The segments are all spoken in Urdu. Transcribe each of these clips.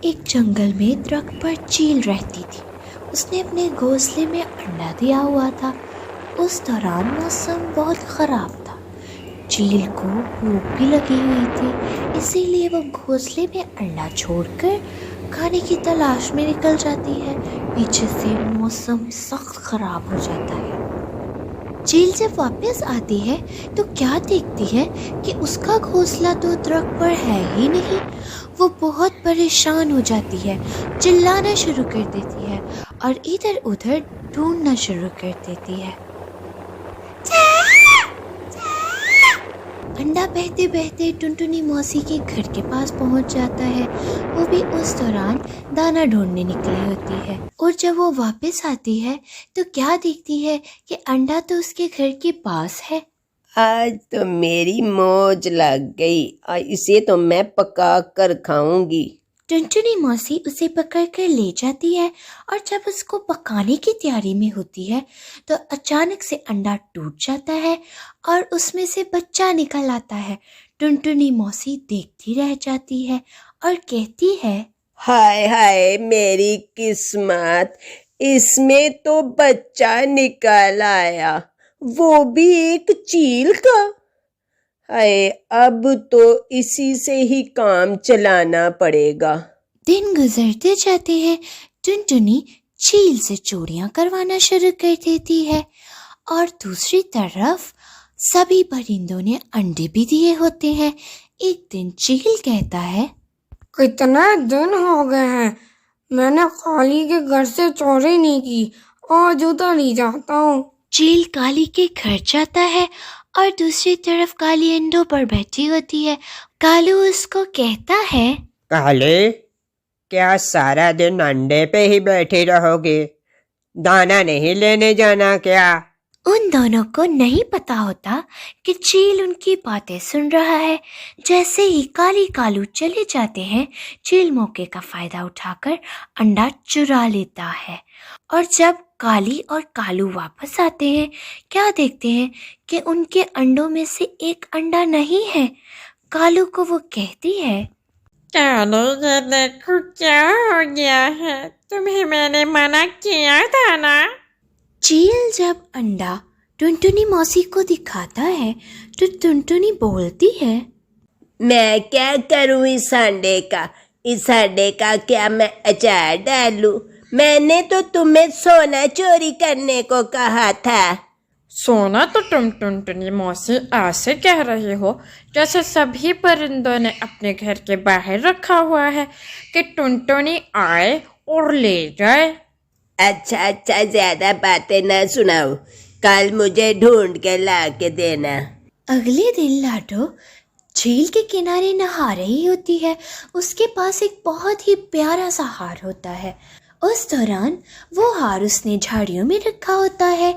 ایک جنگل میں درخت پر چیل رہتی تھی۔ اس نے اپنے گھونسلے میں انڈا دیا ہوا تھا۔ اس دوران موسم بہت خراب تھا۔ چیل کو بھوک بھی لگی ہوئی تھی، اسی لیے وہ گھونسلے میں انڈا چھوڑ کر کھانے کی تلاش میں نکل جاتی ہے۔ پیچھے سے موسم سخت خراب ہو جاتا ہے۔ چیل جب واپس آتی ہے تو کیا دیکھتی ہے کہ اس کا گھونسلہ تو درخت پر ہے ہی نہیں۔ وہ بہت پریشان ہو جاتی ہے، چلانا شروع کر دیتی ہے اور ادھر ادھر ڈھونڈنا شروع کر دیتی ہے۔ انڈا بہتے بہتے ٹنٹنی موسی کے گھر کے پاس پہنچ جاتا ہے۔ وہ بھی اس دوران دانا ڈھونڈنے نکلی ہوتی ہے، اور جب وہ واپس آتی ہے تو کیا دیکھتی ہے کہ انڈا تو اس کے گھر کے پاس ہے۔ آج تو میری موج لگ گئی، اسے تو میں پکا کر کھاؤں گی۔ ٹنٹنی موسی اسے پکڑ کر لے جاتی ہے، اور جب اس کو پکانے کی تیاری میں ہوتی ہے تو اچانک سے انڈا ٹوٹ جاتا ہے اور اس میں سے بچہ نکل آتا ہے۔ ٹنٹنی موسی دیکھتی رہ جاتی ہے اور کہتی ہے، ہائے ہائے میری قسمت، اس میں تو بچہ نکل آیا، وہ بھی ایک چیل کا۔ ہائے اب تو اسی سے ہی کام چلانا پڑے گا۔ دن گزرتے جاتے ہیں۔ ٹنٹنی چیل سے چوڑیاں کروانا شروع کر دیتی ہے، اور دوسری طرف سبھی پرندوں نے انڈے بھی دیے ہوتے ہیں۔ ایک دن چیل کہتا ہے، کتنے دن ہو گئے ہیں میں نے کالی کے گھر سے چوری نہیں کی، آج ادھر ہی جاتا ہوں۔ چیل کالی کے گھر جاتا ہے اور دوسری طرف کالی انڈوں پر بیٹھی ہوتی ہے۔ کالو اس کو کہتا ہے، کالے، کیا سارا دن انڈے پہ ہی بیٹھے رہو گے؟ دانا نہیں لینے جانا کیا؟ ان دونوں کو نہیں پتا ہوتا کہ چیل ان کی باتیں سن رہا ہے۔ جیسے ہی کالی کالو چلے جاتے ہیں، چیل موقع کا فائدہ اٹھا کر انڈا چرا لیتا ہے، اور جب کالی اور کالو واپس آتے ہیں کیا دیکھتے ہیں کہ ان کے انڈوں میں سے ایک انڈا نہیں ہے۔ کالو کو وہ کہتی ہے، کالے یہ دیکھو کیا ہو گیا ہے، تمہیں میں نے منع کیا تھا نا۔ چیل جب انڈا ٹنٹنی موسی کو دکھاتا ہے تو ٹنٹنی بولتی ہے، میں کیا کروں اس انڈے کا کیا میں اچار ڈالوں؟ میں نے تو تمہیں سونا چوری کرنے کو کہا تھا۔ سونا تو تم ٹنٹنی موسی ایسے کہہ رہے ہو جیسے سبھی پرندوں نے اپنے گھر کے باہر رکھا ہوا ہے کہ ٹنٹنی آئے اور لے جائے۔ اچھا زیادہ باتیں نہ سناؤ، کل مجھے ڈھونڈ کے لا کے دینا۔ اگلے دن لاڈو جھیل کے کنارے نہا رہی ہوتی ہے۔ اس کے پاس ایک بہت ہی پیارا سا ہار ہوتا ہے۔ اس دوران وہ ہار اس نے جھاڑیوں میں رکھا ہوتا ہے۔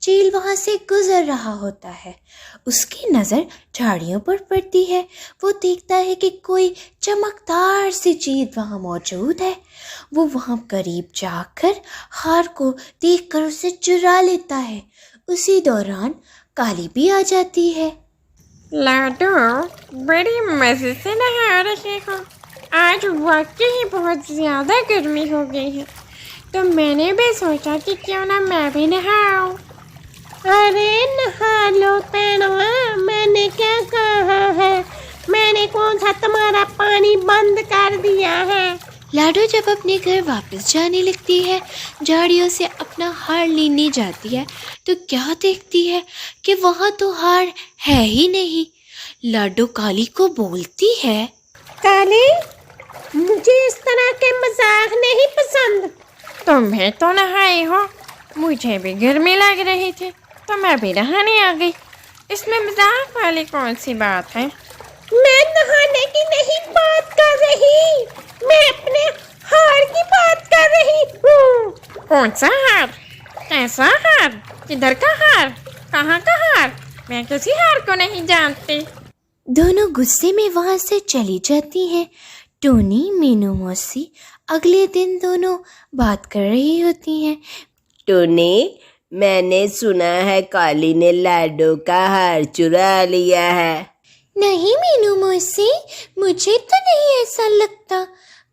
چیل وہاں سے گزر رہا ہوتا ہے، اس کی نظر جھاڑیوں پر پڑتی ہے۔ وہ دیکھتا ہے کہ کوئی چمکدار سی چیز وہاں موجود ہے۔ وہ وہاں قریب جا کر ہار کو دیکھ کر اسے چرا لیتا ہے۔ اسی دوران کالی بھی آ جاتی ہے۔ لاڈو، بڑی مزے سے نہا رہے ہو، آج واقعی بہت زیادہ گرمی ہو گئی ہے، تو میں نے بھی سوچا کہ کیوں نہ میں بھی نہاؤں۔ ارے نہا لو پیڑوا، میں نے کیا کہا ہے، میں نے کون سا تمہارا پانی بند کر دیا ہے۔ لاڈو جب اپنے گھر واپس جانے لگتی ہے، جھاڑیوں سے اپنا ہار لینے جاتی ہے تو کیا دیکھتی ہے کہ وہاں تو ہار ہے ہی نہیں۔ لاڈو کالی کو بولتی ہے، کالی، مجھے اس طرح کے مذاق نہیں پسند۔ تمہیں تو نہائی ہو، مجھے بھی گرمی لگ رہی تھی تو میں بھی نہانے آ گئی، اس میں مذاق والی کون سی بات ہے؟ میں نہانے کی نہیں بات کر رہی، میں اپنے ہار کی بات کر رہی ہوں۔ کون سا ہار؟ کیسا ہار؟ کدھر کا ہار؟ کہاں کا ہار؟ میں کسی ہار کو نہیں جانتی۔ دونوں غصے میں وہاں سے چلی جاتی ہیں۔ ٹونی، مینو موسی اگلے دن دونوں بات کر رہی ہوتی ہیں۔ ٹونی، میں نے سنا ہے کالی نے لاڈو کا ہار چرا لیا ہے۔ نہیں مینو موسی، مجھے تو نہیں ایسا لگتا،